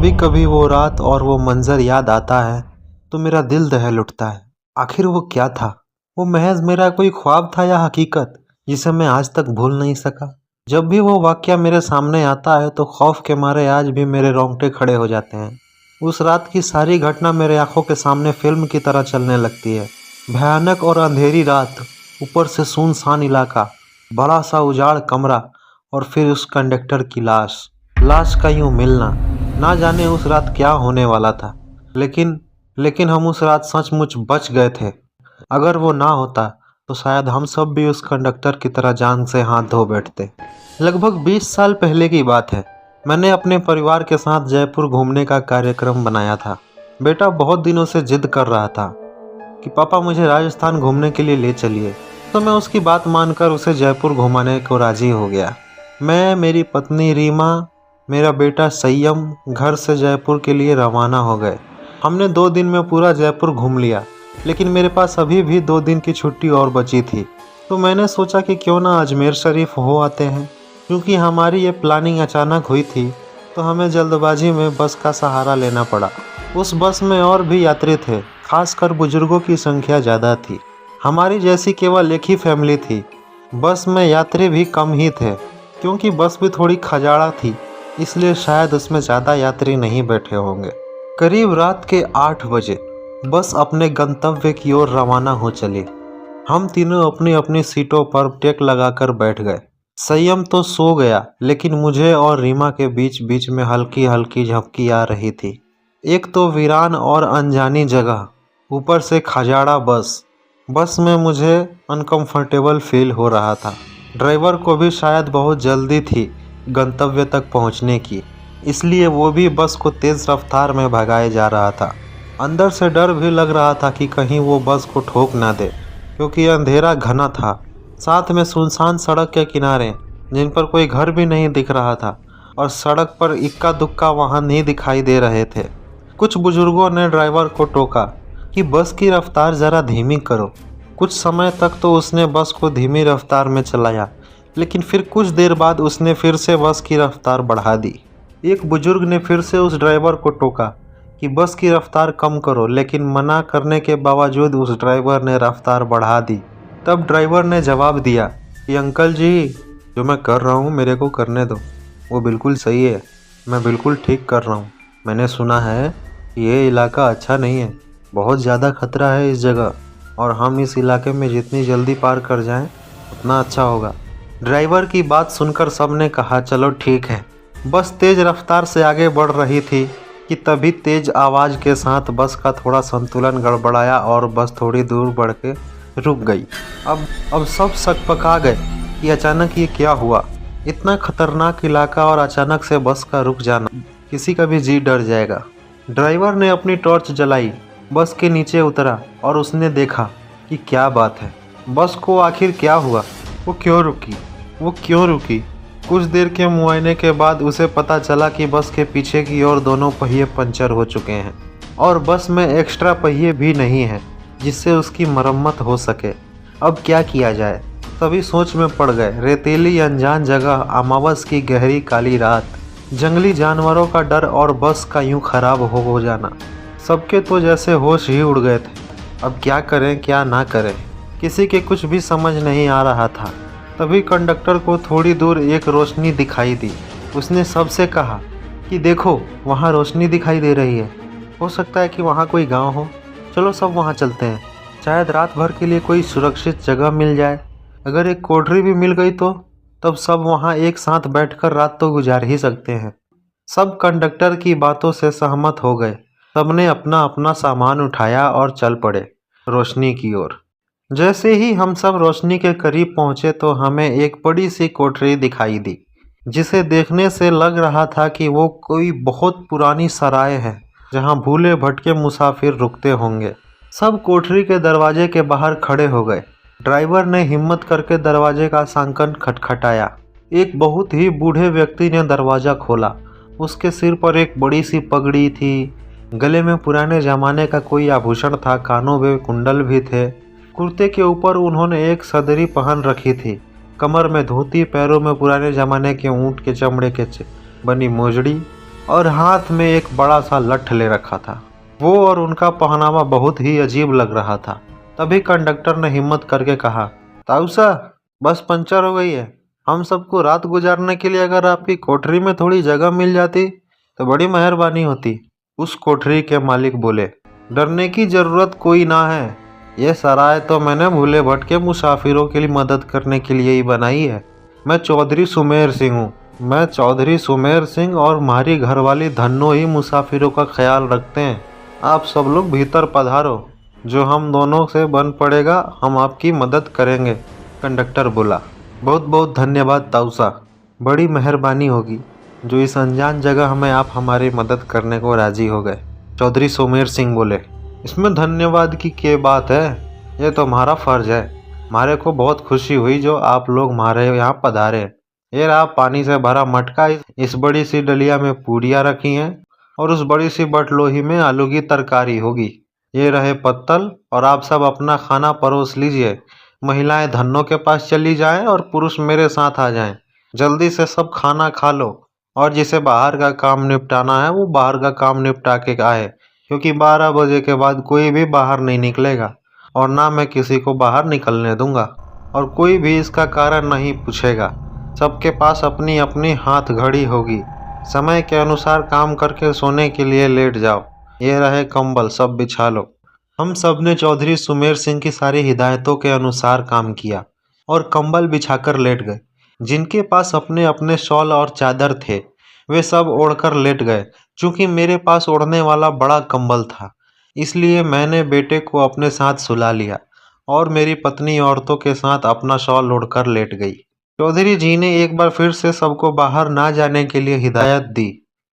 कभी कभी वो रात और वो मंजर याद आता है तो मेरा दिल दहल उठता है। आखिर वो क्या था? वो महज मेरा कोई ख्वाब था या हकीकत जिसे मैं आज तक भूल नहीं सका। जब भी वो वाकया मेरे सामने आता है तो खौफ के मारे आज भी मेरे रोंगटे खड़े हो जाते हैं। उस रात की सारी घटना मेरे आंखों के सामने फिल्म की तरह चलने लगती है। भयानक और अंधेरी रात, ऊपर से सुनसान इलाका, बड़ा सा उजाड़ कमरा और फिर उस कंडक्टर की लाश का यूं मिलना। ना जाने उस रात क्या होने वाला था, लेकिन हम उस रात सचमुच बच गए थे। अगर वो ना होता तो शायद हम सब भी उस कंडक्टर की तरह जान से हाथ धो बैठते। लगभग 20 साल पहले की बात है। मैंने अपने परिवार के साथ जयपुर घूमने का कार्यक्रम बनाया था। बेटा बहुत दिनों से जिद कर रहा था कि पापा मुझे राजस्थान घूमने के लिए ले चलिए, तो मैं उसकी बात मानकर उसे जयपुर घुमाने को राजी हो गया। मैं, मेरी पत्नी रीमा, मेरा बेटा संयम घर से जयपुर के लिए रवाना हो गए। हमने 2 दिन में पूरा जयपुर घूम लिया, लेकिन मेरे पास अभी भी 2 दिन की छुट्टी और बची थी। तो मैंने सोचा कि क्यों ना अजमेर शरीफ हो आते हैं। क्योंकि हमारी ये प्लानिंग अचानक हुई थी तो हमें जल्दबाजी में बस का सहारा लेना पड़ा। उस बस में और भी यात्री थे, खासकर बुजुर्गों की संख्या ज़्यादा थी। हमारी जैसी केवल एक ही फैमिली थी। बस में यात्री भी कम ही थे, क्योंकि बस भी थोड़ी खजाड़ा थी, इसलिए शायद उसमें ज़्यादा यात्री नहीं बैठे होंगे। करीब रात के 8 बजे बस अपने गंतव्य की ओर रवाना हो चली। हम तीनों अपनी अपनी सीटों पर टेक लगाकर बैठ गए। संयम तो सो गया, लेकिन मुझे और रीमा के बीच बीच में हल्की हल्की झपकी आ रही थी। एक तो वीरान और अनजानी जगह, ऊपर से खजाड़ा बस में मुझे अनकंफर्टेबल फील हो रहा था। ड्राइवर को भी शायद बहुत जल्दी थी गंतव्य तक पहुंचने की, इसलिए वो भी बस को तेज़ रफ्तार में भगाए जा रहा था। अंदर से डर भी लग रहा था कि कहीं वो बस को ठोक ना दे, क्योंकि अंधेरा घना था। साथ में सुनसान सड़क के किनारे जिन पर कोई घर भी नहीं दिख रहा था, और सड़क पर इक्का दुक्का वाहन ही दिखाई दे रहे थे। कुछ बुजुर्गों ने ड्राइवर को टोका कि बस की रफ्तार ज़रा धीमी करो। कुछ समय तक तो उसने बस को धीमी रफ्तार में चलाया, लेकिन फिर कुछ देर बाद उसने फिर से बस की रफ्तार बढ़ा दी। एक बुजुर्ग ने फिर से उस ड्राइवर को टोका कि बस की रफ्तार कम करो, लेकिन मना करने के बावजूद उस ड्राइवर ने रफ्तार बढ़ा दी। तब ड्राइवर ने जवाब दिया कि अंकल जी, जो मैं कर रहा हूँ मेरे को करने दो, वो बिल्कुल सही है, मैं बिल्कुल ठीक कर रहा हूँ। मैंने सुना है कि ये इलाका अच्छा नहीं है, बहुत ज़्यादा खतरा है इस जगह, और हम इस इलाके में जितनी जल्दी पार कर जाएं उतना अच्छा होगा। ड्राइवर की बात सुनकर सबने कहा चलो ठीक है। बस तेज़ रफ्तार से आगे बढ़ रही थी कि तभी तेज़ आवाज़ के साथ बस का थोड़ा संतुलन गड़बड़ाया और बस थोड़ी दूर बढ़ के रुक गई। अब सब सकपका गए कि अचानक ये क्या हुआ। इतना खतरनाक इलाका और अचानक से बस का रुक जाना, किसी का भी जी डर जाएगा। ड्राइवर ने अपनी टॉर्च जलाई, बस के नीचे उतरा और उसने देखा कि क्या बात है, बस को आखिर क्या हुआ, वो क्यों रुकी। कुछ देर के मुआयने के बाद उसे पता चला कि बस के पीछे की ओर दोनों पहिए पंचर हो चुके हैं और बस में एक्स्ट्रा पहिए भी नहीं हैं जिससे उसकी मरम्मत हो सके। अब क्या किया जाए, सभी सोच में पड़ गए। रेतीली अनजान जगह, अमावस की गहरी काली रात, जंगली जानवरों का डर और बस का यूं खराब हो जाना, सबके तो जैसे होश ही उड़ गए थे। अब क्या करें क्या ना करें, किसी के कुछ भी समझ नहीं आ रहा था। तभी कंडक्टर को थोड़ी दूर एक रोशनी दिखाई दी। उसने सबसे कहा कि देखो वहाँ रोशनी दिखाई दे रही है, हो सकता है कि वहाँ कोई गांव हो, चलो सब वहाँ चलते हैं, शायद रात भर के लिए कोई सुरक्षित जगह मिल जाए। अगर एक कोठरी भी मिल गई तो तब सब वहाँ एक साथ बैठकर रात तो गुजार ही सकते हैं। सब कंडक्टर की बातों से सहमत हो गए। सबने अपना अपना सामान उठाया और चल पड़े रोशनी की ओर। जैसे ही हम सब रोशनी के करीब पहुंचे तो हमें एक बड़ी सी कोठरी दिखाई दी, जिसे देखने से लग रहा था कि वो कोई बहुत पुरानी सराय है जहां भूले भटके मुसाफिर रुकते होंगे। सब कोठरी के दरवाजे के बाहर खड़े हो गए। ड्राइवर ने हिम्मत करके दरवाजे का सांकन खटखटाया। एक बहुत ही बूढ़े व्यक्ति ने दरवाज़ा खोला। उसके सिर पर एक बड़ी सी पगड़ी थी, गले में पुराने ज़माने का कोई आभूषण था, कानों में कुंडल भी थे। कुर्ते के ऊपर उन्होंने एक सदरी पहन रखी थी, कमर में धोती, पैरों में पुराने ज़माने के ऊँट के चमड़े के बनी मोजड़ी। और हाथ में एक बड़ा सा लठ ले रखा था। वो और उनका पहनावा बहुत ही अजीब लग रहा था। तभी कंडक्टर ने हिम्मत करके कहा, ताऊसा, बस पंचर हो गई है। हम सबको रात गुजारने के लिए अगर आपकी कोठरी में थोड़ी जगह मिल जाती तो बड़ी मेहरबानी होती। उस कोठरी के मालिक बोले, डरने की जरूरत कोई ना है। ये सराय तो मैंने भूले भटके मुसाफिरों के लिए मदद करने के लिए ही बनाई है। मैं चौधरी सुमेर सिंह हूँ। मैं चौधरी सुमेर सिंह और हमारी घरवाली धन्नो ही मुसाफिरों का ख्याल रखते हैं। आप सब लोग भीतर पधारो। जो हम दोनों से बन पड़ेगा हम आपकी मदद करेंगे। कंडक्टर बोला, बहुत बहुत धन्यवाद ताऊसा, बड़ी मेहरबानी होगी जो इस अनजान जगह हमें आप हमारी मदद करने को राजी हो गए। चौधरी सुमेर सिंह बोले, इसमें धन्यवाद की क्या बात है, ये तो हमारा फर्ज है। हमारे को बहुत खुशी हुई जो आप लोग हमारे यहाँ पधारे। ये रहा पानी से भरा मटका, इस बड़ी सी डलिया में पूड़ियाँ रखी हैं और उस बड़ी सी बटलोही में आलू की तरकारी होगी। ये रहे पत्तल और आप सब अपना खाना परोस लीजिए। महिलाएं धन्नो के पास चली जाएं और पुरुष मेरे साथ आ जाएं। जल्दी से सब खाना खा लो और जिसे बाहर का काम निपटाना है वो बाहर का काम निपटा के आए, क्योंकि 12 बजे के बाद कोई भी बाहर नहीं निकलेगा और ना मैं किसी को बाहर निकलने दूंगा और कोई भी इसका कारण नहीं पूछेगा। सबके पास अपनी अपनी हाथ घड़ी होगी। समय के अनुसार काम करके सोने के लिए लेट जाओ। ये रहे कंबल, सब बिछा लो। हम सब ने चौधरी सुमेर सिंह की सारी हिदायतों के अनुसार काम किया और कंबल बिछाकर लेट गए। जिनके पास अपने अपने शॉल और चादर थे वे सब ओढ़कर लेट गए। चूंकि मेरे पास ओढ़ने वाला बड़ा कंबल था इसलिए मैंने बेटे को अपने साथ सुला लिया और मेरी पत्नी औरतों के साथ अपना शॉल ओढ़कर लेट गई। चौधरी जी ने एक बार फिर से सबको बाहर ना जाने के लिए हिदायत दी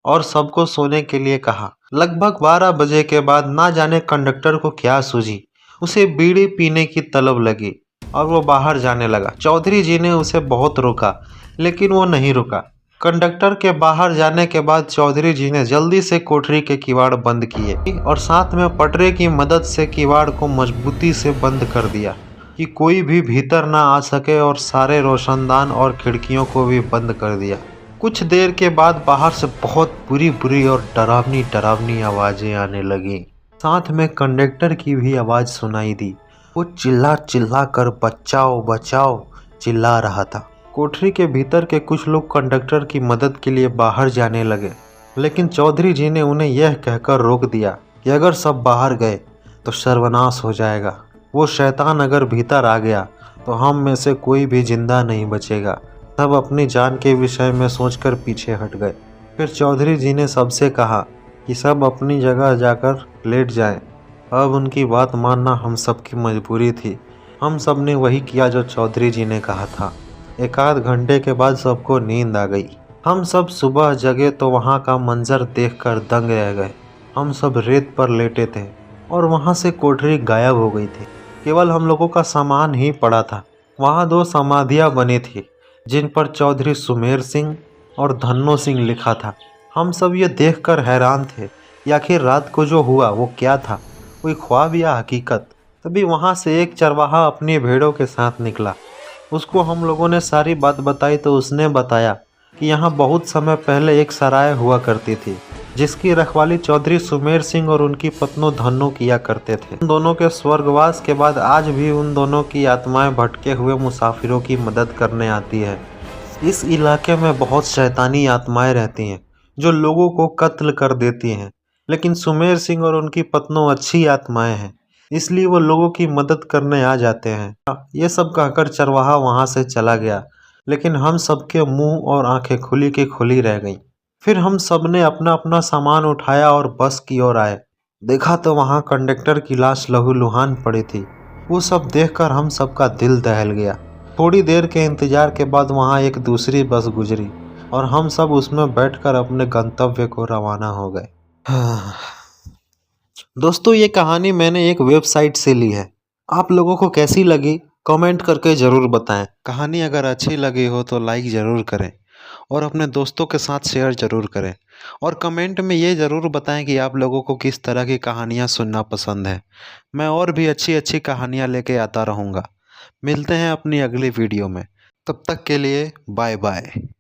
और सबको सोने के लिए कहा। लगभग 12 बजे के बाद ना जाने कंडक्टर को क्या सूझी, उसे बीड़ी पीने की तलब लगी और वो बाहर जाने लगा। चौधरी जी ने उसे बहुत रोका लेकिन वो नहीं रुका। कंडक्टर के बाहर जाने के बाद चौधरी जी ने जल्दी से कोठरी के किवाड़ बंद किए और साथ में पटरे की मदद से किवाड़ को मजबूती से बंद कर दिया कि कोई भी भीतर ना आ सके और सारे रोशनदान और खिड़कियों को भी बंद कर दिया। कुछ देर के बाद बाहर से बहुत बुरी बुरी और डरावनी डरावनी आवाज़ें आने लगीं। साथ में कंडक्टर की भी आवाज़ सुनाई दी। वो चिल्ला चिल्ला कर बचाओ बचाओ चिल्ला रहा था। कोठरी के भीतर के कुछ लोग कंडक्टर की मदद के लिए बाहर जाने लगे, लेकिन चौधरी जी ने उन्हें यह कहकर रोक दिया कि अगर सब बाहर गए तो सर्वनाश हो जाएगा। वो शैतान अगर भीतर आ गया तो हम में से कोई भी जिंदा नहीं बचेगा। सब अपनी जान के विषय में सोचकर पीछे हट गए। फिर चौधरी जी ने सबसे कहा कि सब अपनी जगह जाकर लेट जाएं। अब उनकी बात मानना हम सब की मजबूरी थी। हम सब ने वही किया जो चौधरी जी ने कहा था। एक आध घंटे के बाद सबको नींद आ गई। हम सब सुबह जगे तो वहाँ का मंजर देखकर दंग रह गए। हम सब रेत पर लेटे थे और वहाँ से कोठरी गायब हो गई थी। केवल हम लोगों का सामान ही पड़ा था। वहाँ 2 समाधियाँ बनी थी जिन पर चौधरी सुमेर सिंह और धन्नो सिंह लिखा था। हम सब ये देखकर हैरान थे कि आखिर रात को जो हुआ वो क्या था, कोई ख्वाब या हकीकत। तभी वहाँ से एक चरवाहा अपनी भेड़ों के साथ निकला। उसको हम लोगों ने सारी बात बताई तो उसने बताया कि यहाँ बहुत समय पहले एक सराय हुआ करती थी जिसकी रखवाली चौधरी सुमेर सिंह और उनकी पत्नी धन्नो किया करते थे। उन दोनों के स्वर्गवास के बाद आज भी उन दोनों की आत्माएं भटके हुए मुसाफिरों की मदद करने आती है। इस इलाके में बहुत शैतानी आत्माएं रहती हैं जो लोगों को कत्ल कर देती हैं, लेकिन सुमेर सिंह और उनकी पत्नी अच्छी आत्माएं हैं इसलिए वो लोगों की मदद करने आ जाते हैं। ये सब कहकर चरवाहा वहाँ से चला गया, लेकिन हम सबके मुंह और आंखें खुली की खुली रह गईं। फिर हम सब ने अपना अपना सामान उठाया और बस की ओर आए। देखा तो वहाँ कंडक्टर की लाश लहूलुहान पड़ी थी। वो सब देखकर हम सबका दिल दहल गया। थोड़ी देर के इंतजार के बाद वहाँ एक दूसरी बस गुजरी और हम सब उसमें बैठकर अपने गंतव्य को रवाना हो गए। दोस्तों, ये कहानी मैंने एक वेबसाइट से ली है। आप लोगों को कैसी लगी कमेंट करके ज़रूर बताएं। कहानी अगर अच्छी लगी हो तो लाइक ज़रूर करें और अपने दोस्तों के साथ शेयर ज़रूर करें और कमेंट में ये ज़रूर बताएं कि आप लोगों को किस तरह की कहानियाँ सुनना पसंद है। मैं और भी अच्छी अच्छी कहानियाँ लेके आता रहूँगा। मिलते हैं अपनी अगली वीडियो में। तब तक के लिए बाय बाय।